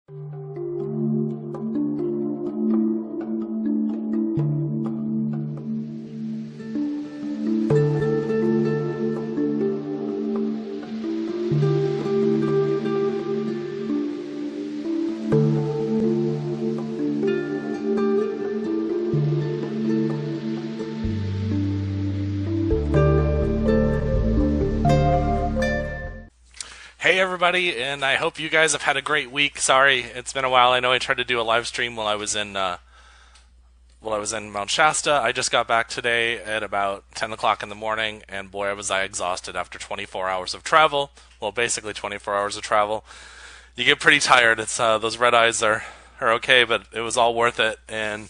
Hey everybody, and I hope you guys have had a great week. Sorry, it's been a while. I know I tried to do a live stream while I was in Mount Shasta. I just got back today at about 10 o'clock in the morning, and boy, was I exhausted after 24 hours of travel. Well, basically 24 hours of travel. You get pretty tired. It's those red eyes are okay, but it was all worth it, and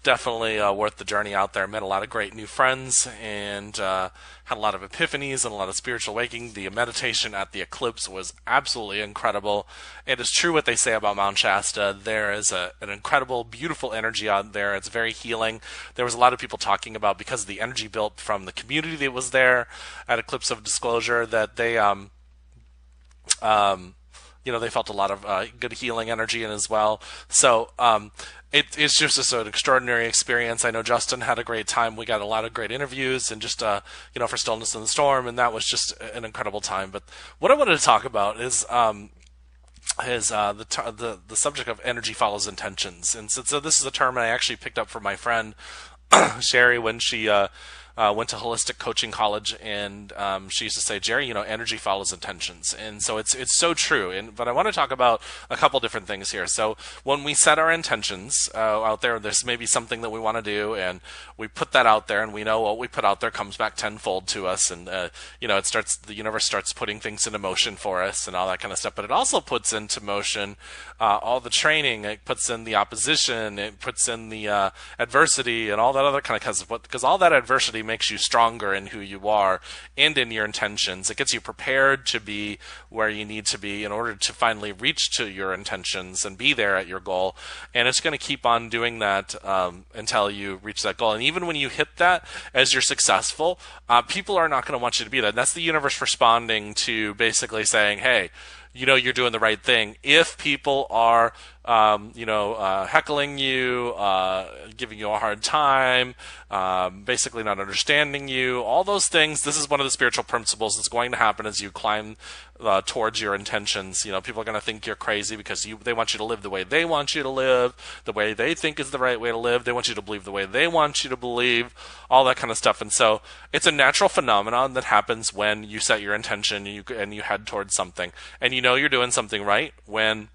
definitely worth the journey out there. Met a lot of great new friends, and had a lot of epiphanies and a lot of spiritual waking. The meditation at the eclipse was absolutely incredible. It is true what they say about Mount Shasta. There is an incredible, beautiful energy out there. It's very healing. There was a lot of people talking about, because of the energy built from the community that was there at Eclipse of Disclosure, that they they felt a lot of good healing energy in as well. So it's just an extraordinary experience. I know Justin had a great time. We got a lot of great interviews, and just for Stillness in the Storm, and that was just an incredible time. But what I wanted to talk about is the subject of energy follows intentions. And so this is a term I actually picked up from my friend Sherry when she went to Holistic Coaching College, and she used to say, Jerry, energy follows intentions. And so it's so true. But I want to talk about a couple different things here. So when we set our intentions out there, there's maybe something that we want to do, and we put that out there, and we know what we put out there comes back tenfold to us, and the universe starts putting things into motion for us and all that kind of stuff. But it also puts into motion all the training. It puts in the opposition. It puts in the adversity and all that other kind of stuff. Because all that adversity makes you stronger in who you are and in your intentions. It gets you prepared to be where you need to be in order to finally reach to your intentions and be there at your goal. And it's going to keep on doing that until you reach that goal. And even when you hit that, as you're successful, people are not going to want you to be there. And that's the universe responding to basically saying, hey, you're doing the right thing. If people are, heckling you, giving you a hard time, basically not understanding you, all those things, this is one of the spiritual principles that's going to happen as you climb towards your intentions. People are going to think you're crazy because they want you to live the way they want you to live, the way they think is the right way to live. They want you to believe the way they want you to believe, all that kind of stuff. And so it's a natural phenomenon that happens when you set your intention and you head towards something. And you're doing something right when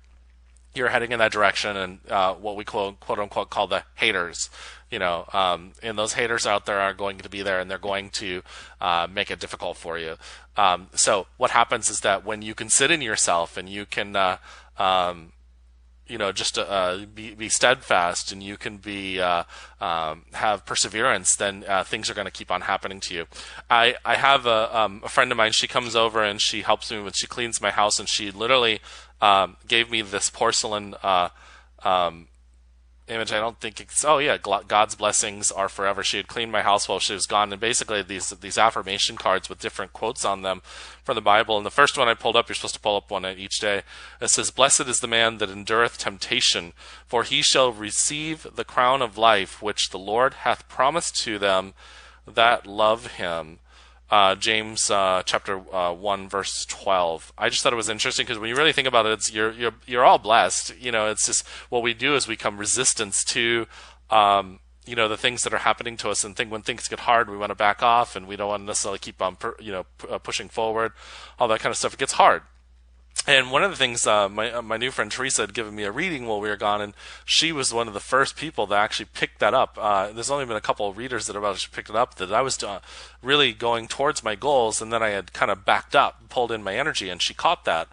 you're heading in that direction, and what we quote unquote call the haters, and those haters out there are going to be there, and they're going to make it difficult for you. So what happens is that when you can sit in yourself and you can, just be steadfast, and you can be have perseverance, then things are going to keep on happening to you. I have a friend of mine. She comes over and she helps me when she cleans my house, and she literally gave me this porcelain image. I don't think it's, God's blessings are forever. She had cleaned my house while she was gone, and basically these affirmation cards with different quotes on them from the Bible. And the first one I pulled up, you're supposed to pull up one each day. It says, "Blessed is the man that endureth temptation, for he shall receive the crown of life, which the Lord hath promised to them that love him." James chapter 1 verse 12. I just thought it was interesting because when you really think about it, it's you're all blessed. It's just what we do is we come resistance to the things that are happening to us, and when things get hard, we want to back off, and we don't want to necessarily keep on pushing forward, all that kind of stuff. It gets hard. And one of the things, my new friend Teresa had given me a reading while we were gone, and she was one of the first people that actually picked that up. There's only been a couple of readers that have actually picked it up, that I was really going towards my goals, and then I had kind of backed up, pulled in my energy, and she caught that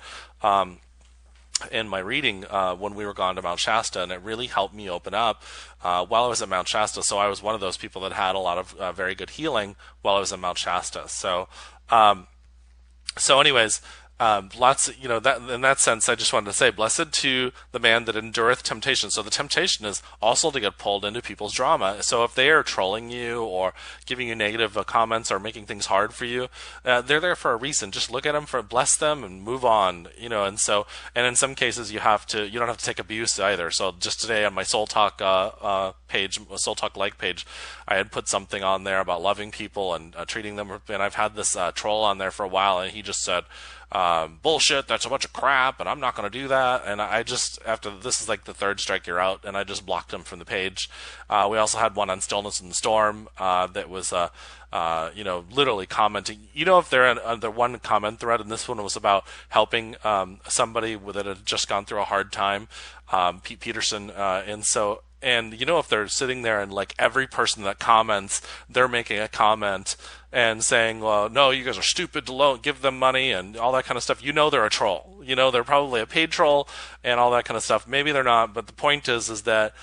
in my reading when we were gone to Mount Shasta, and it really helped me open up while I was at Mount Shasta. So I was one of those people that had a lot of very good healing while I was at Mount Shasta. So anyways, Lots, that in that sense, I just wanted to say, blessed to the man that endureth temptation. So the temptation is also to get pulled into people's drama. So if they are trolling you or giving you negative comments or making things hard for you, they're there for a reason. Just look at them, bless them, and move on. And in some cases, you don't have to take abuse either. So just today on my Soul Talk page, Soul Talk like page, I had put something on there about loving people and treating them. And I've had this troll on there for a while, and he just said, bullshit, that's a bunch of crap, and I'm not going to do that. And I just, after this is like the third strike, you're out, and I just blocked him from the page. We also had one on Stillness in the Storm that was, literally commenting. If they're in the one comment thread, and this one was about helping somebody that had just gone through a hard time, Pete Peterson, and if they're sitting there and like every person that comments, they're making a comment and saying, well, no, you guys are stupid to give them money and all that kind of stuff. They're a troll. They're probably a paid troll and all that kind of stuff. Maybe they're not, but the point is that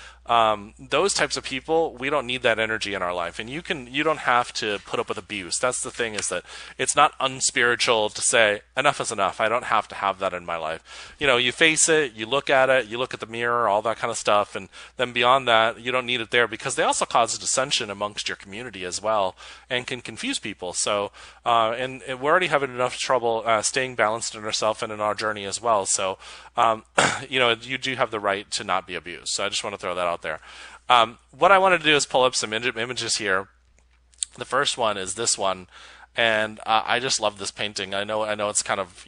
those types of people, we don't need that energy in our life. And you don't have to put up with abuse. That's the thing, is that it's not unspiritual to say, enough is enough. I don't have to have that in my life. You face it, you look at it, you look at the mirror, all that kind of stuff. And then beyond that, you don't need it there, because they also cause dissension amongst your community as well and can confuse people. So, and we're already having enough trouble staying balanced in ourselves and in our journey as well. So, you do have the right to not be abused. So I just want to throw that out there. What I wanted to do is pull up some images here. The first one is this one, and I just love this painting. I know it's kind of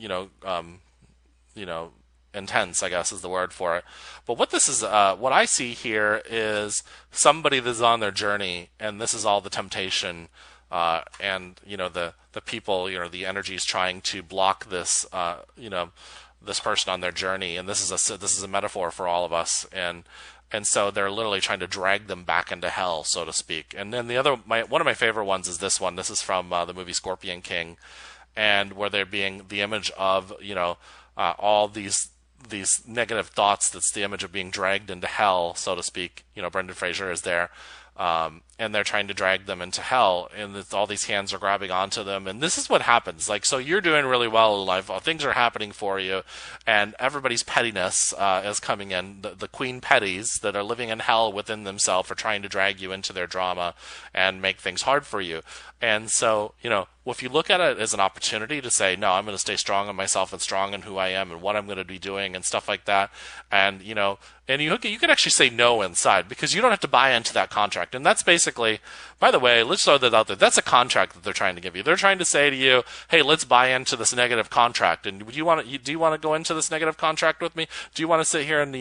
intense, I guess is the word for it. But what this is, what I see here is somebody that's on their journey, and this is all the temptation, and the people, the energy is trying to block this, this person on their journey, and this is a metaphor for all of us, and so they're literally trying to drag them back into hell, so to speak. And then one of my favorite ones is this one. This is from the movie Scorpion King, and where they're being the image of all these negative thoughts. That's the image of being dragged into hell, so to speak. Brendan Fraser is there. And they're trying to drag them into hell, and all these hands are grabbing onto them. And this is what happens. So you're doing really well in life. Things are happening for you, and everybody's pettiness is coming in. The queen petties that are living in hell within themselves are trying to drag you into their drama and make things hard for you. And so, if you look at it as an opportunity to say, no, I'm going to stay strong in myself and strong in who I am and what I'm going to be doing and stuff like that, and you can actually say no inside, because you don't have to buy into that contract. And that's basically, by the way, let's throw that out there. That's a contract that they're trying to give you. They're trying to say to you, hey, let's buy into this negative contract. And do you want to go into this negative contract with me? Do you want to sit here and,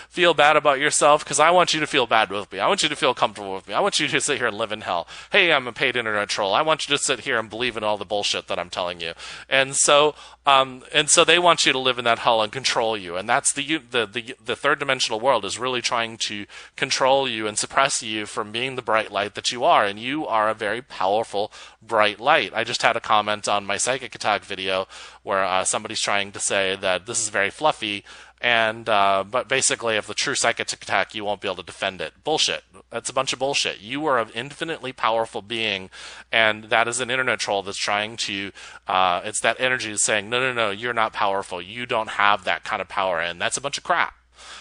feel bad about yourself? Because I want you to feel bad with me. I want you to feel comfortable with me. I want you to sit here and live in hell. Hey, I'm a paid internet troll. I want you to sit here and believe in all the bullshit that I'm telling you. And so they want you to live in that hell and control you. And that's the third dimensional world is really trying to control you and suppress you from being the bright light that you are. And you are a very powerful, bright light. I just had a comment on my psychic attack video where somebody's trying to say that this is very fluffy, and but basically, if the true psychic attack, you won't be able to defend it. Bullshit. That's a bunch of bullshit. You are an infinitely powerful being, and that is an internet troll that's trying to, it's that energy that's saying, no, you're not powerful. You don't have that kind of power, and that's a bunch of crap.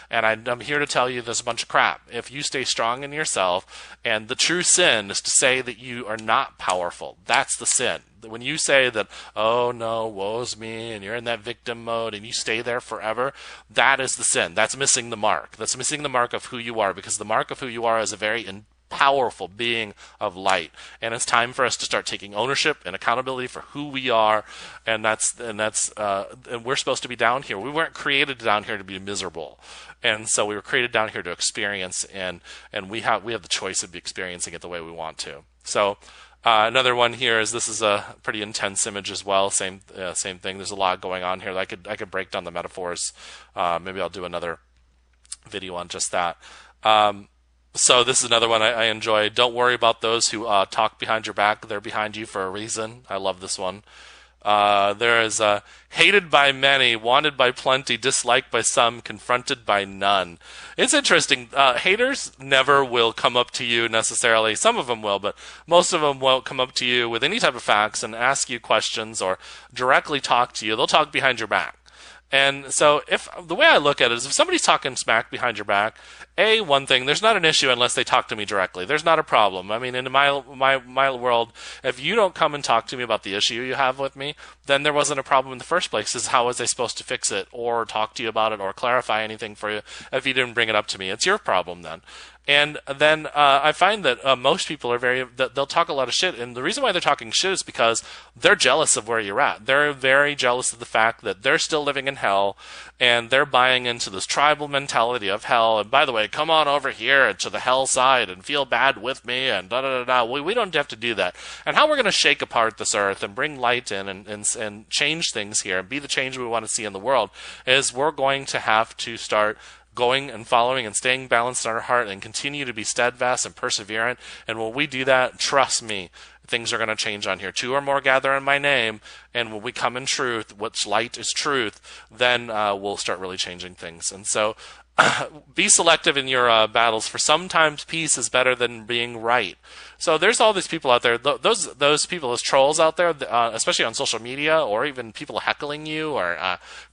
And I'm here to tell you there's a bunch of crap. If you stay strong in yourself, and the true sin is to say that you are not powerful. That's the sin. When you say that, oh no, woe's me, and you're in that victim mode, and you stay there forever, that is the sin. That's missing the mark. That's missing the mark of who you are, because the mark of who you are is a very powerful being of light, and it's time for us to start taking ownership and accountability for who we are, and we're supposed to be down here. We weren't created down here to be miserable, and so we were created down here to experience, and we have the choice of experiencing it the way we want to. So another one here is, this is a pretty intense image as well. Same thing. There's a lot going on here. I could break down the metaphors. Maybe I'll do another video on just that. So this is another one I enjoy. Don't worry about those who talk behind your back. They're behind you for a reason. I love this one. There is hated by many, wanted by plenty, disliked by some, confronted by none. It's interesting. Haters never will come up to you necessarily. Some of them will, but most of them won't come up to you with any type of facts and ask you questions or directly talk to you. They'll talk behind your back. And so if the way I look at it is if somebody's talking smack behind your back, one thing, there's not an issue unless they talk to me directly. There's not a problem. I mean, in my world, if you don't come and talk to me about the issue you have with me, then there wasn't a problem in the first place. Is how was I supposed to fix it or talk to you about it or clarify anything for you if you didn't bring it up to me? It's your problem then. And then I find that most people are they'll talk a lot of shit. And the reason why they're talking shit is because they're jealous of where you're at. They're very jealous of the fact that they're still living in hell and they're buying into this tribal mentality of hell. And by the way, come on over here to the hell side and feel bad with me and da-da-da-da. We don't have to do that. And how we're going to shake apart this earth and bring light in and change things here and be the change we want to see in the world is we're going to have to start going and following and staying balanced in our heart and continue to be steadfast and perseverant. And when we do that, trust me, things are going to change on here. 2 or more gather in my name, and when we come in truth, which light is truth, then we'll start really changing things. And so be selective in your battles, for sometimes peace is better than being right. So there's all these people out there, those people as trolls out there, especially on social media, or even people heckling you or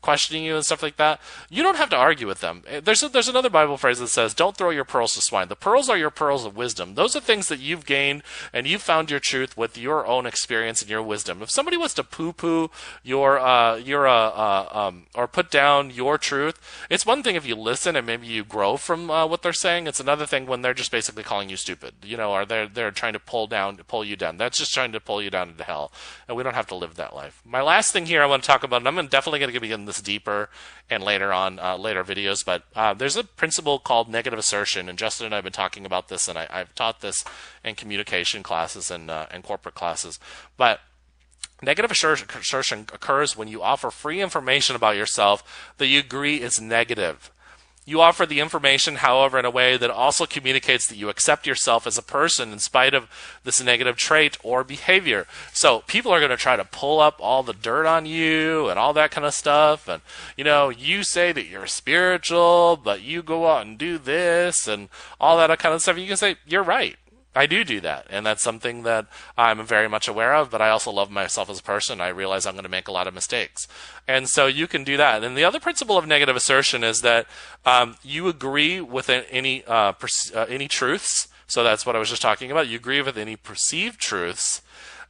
questioning you and stuff like that. You don't have to argue with them. There's another Bible phrase that says, don't throw your pearls to swine. The pearls are your pearls of wisdom. Those are things that you've gained and you've found your truth with your own experience and your wisdom. If somebody wants to poo-poo or put down your truth, it's one thing if you listen and maybe you grow from what they're saying. It's another thing when they're just basically calling you stupid, or they're trying to pull you down. That's just trying to pull you down into hell, and we don't have to live that life. My last thing here I want to talk about, and I'm definitely going to be getting this deeper and later on, later videos, but there's a principle called negative assertion, and Justin and I have been talking about this, and I've taught this in communication classes and corporate classes, but negative assertion occurs when you offer free information about yourself that you agree is negative. You offer the information, however, in a way that also communicates that you accept yourself as a person in spite of this negative trait or behavior. So people are going to try to pull up all the dirt on you and all that kind of stuff. And, you say that you're spiritual, but you go out and do this and all that kind of stuff. You can say, you're right. I do that, and that's something that I'm very much aware of, but I also love myself as a person. I realize I'm going to make a lot of mistakes. And so you can do that. And the other principle of negative assertion is that you agree with any truths. So that's what I was just talking about. You agree with any perceived truths,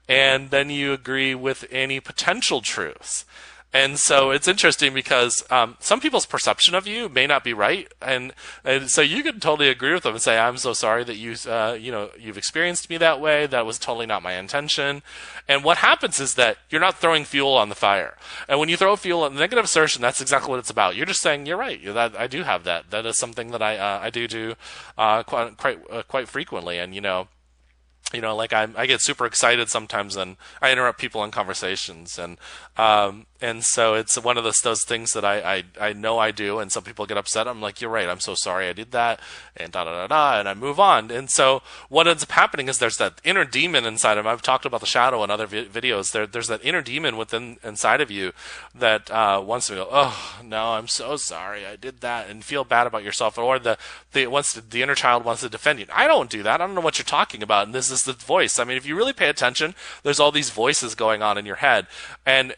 and then you agree with any potential truths. And so it's interesting because some people's perception of you may not be right, and so you can totally agree with them and say, "I'm so sorry that you've experienced me that way. That was totally not my intention." And what happens is that you're not throwing fuel on the fire. And when you throw fuel on negative assertion, that's exactly what it's about. You're just saying, "You're right. I do have that. That is something that I do quite frequently." And like I get super excited sometimes, and I interrupt people in conversations, and so it's one of those things that I know I do, and some people get upset. I'm like, you're right, I'm so sorry I did that, and da-da-da-da, and I move on. And so what ends up happening is there's that inner demon inside of him. I've talked about the shadow in other videos. There's that inner demon inside of you that wants to go, oh, no, I'm so sorry I did that, and feel bad about yourself. Or the inner child wants to defend you. I don't do that. I don't know what you're talking about. And this is the voice. I mean, if you really pay attention, there's all these voices going on in your head. And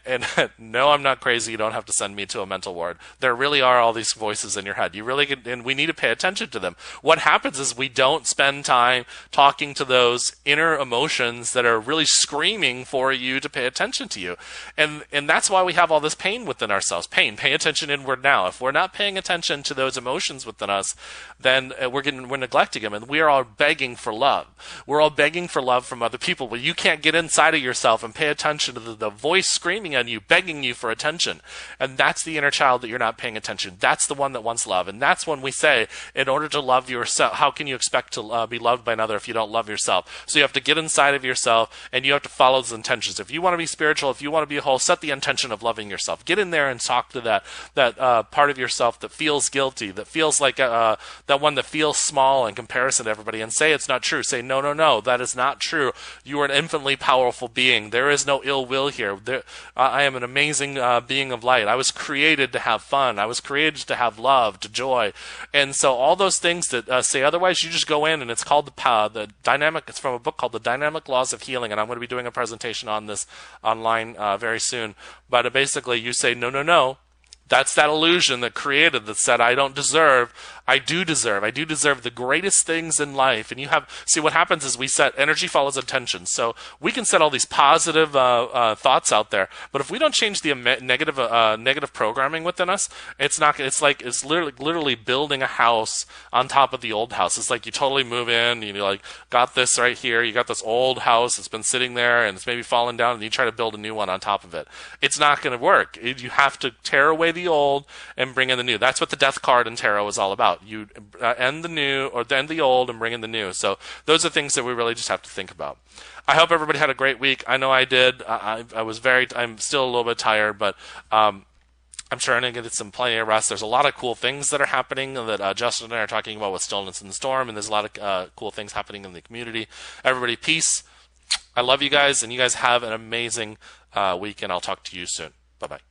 no, I'm not crazy. You don't have to send me to a mental ward. There really are all these voices in your head. And we need to pay attention to them. What happens is we don't spend time talking to those inner emotions that are really screaming for you to pay attention to you. And that's why we have all this pain within ourselves. Pay attention inward now. If we're not paying attention to those emotions within us, then we're neglecting them, and we are all begging for love. We're all begging for love from other people, but you can't get inside of yourself and pay attention to the voice screaming on you, begging you for attention. And that's the inner child that you're not paying attention. That's the one that wants love. And that's when we say, in order to love yourself, how can you expect to be loved by another if you don't love yourself? So you have to get inside of yourself, and you have to follow those intentions. If you want to be spiritual, if you want to be whole, set the intention of loving yourself. Get in there and talk to that part of yourself that feels guilty, that feels like that one that feels small in comparison to everybody, and say it's not true. Say, no, That is not true. You are an infinitely powerful being. There is no ill will here. I am an amazing being of light. I was created to have fun. I was created to have love, to joy. And so all those things that say otherwise, you just go in, and it's called the dynamic. It's from a book called The Dynamic Laws of Healing, and I'm going to be doing a presentation on this online very soon. But basically, you say, no, no, no. That's that illusion that created that said, I don't deserve. I do deserve. I do deserve the greatest things in life. And see, what happens is we set energy follows attention. So we can set all these positive thoughts out there, but if we don't change the negative programming within us, it's literally building a house on top of the old house. It's like you totally move in, you like got this right here, you got this old house that's been sitting there and it's maybe fallen down, and you try to build a new one on top of it. It's not going to work. You have to tear away the old and bring in the new. That's what the death card in tarot is all about. You end the new, or end the old and bring in the new. So those are things that we really just have to think about. I hope everybody had a great week. I know I did. I'm still a little bit tired, but I'm trying to get plenty of rest. There's a lot of cool things that are happening that Justin and I are talking about with Stillness in the Storm, and there's a lot of cool things happening in the community. Everybody, peace. I love you guys, and you guys have an amazing week, and I'll talk to you soon. Bye-bye.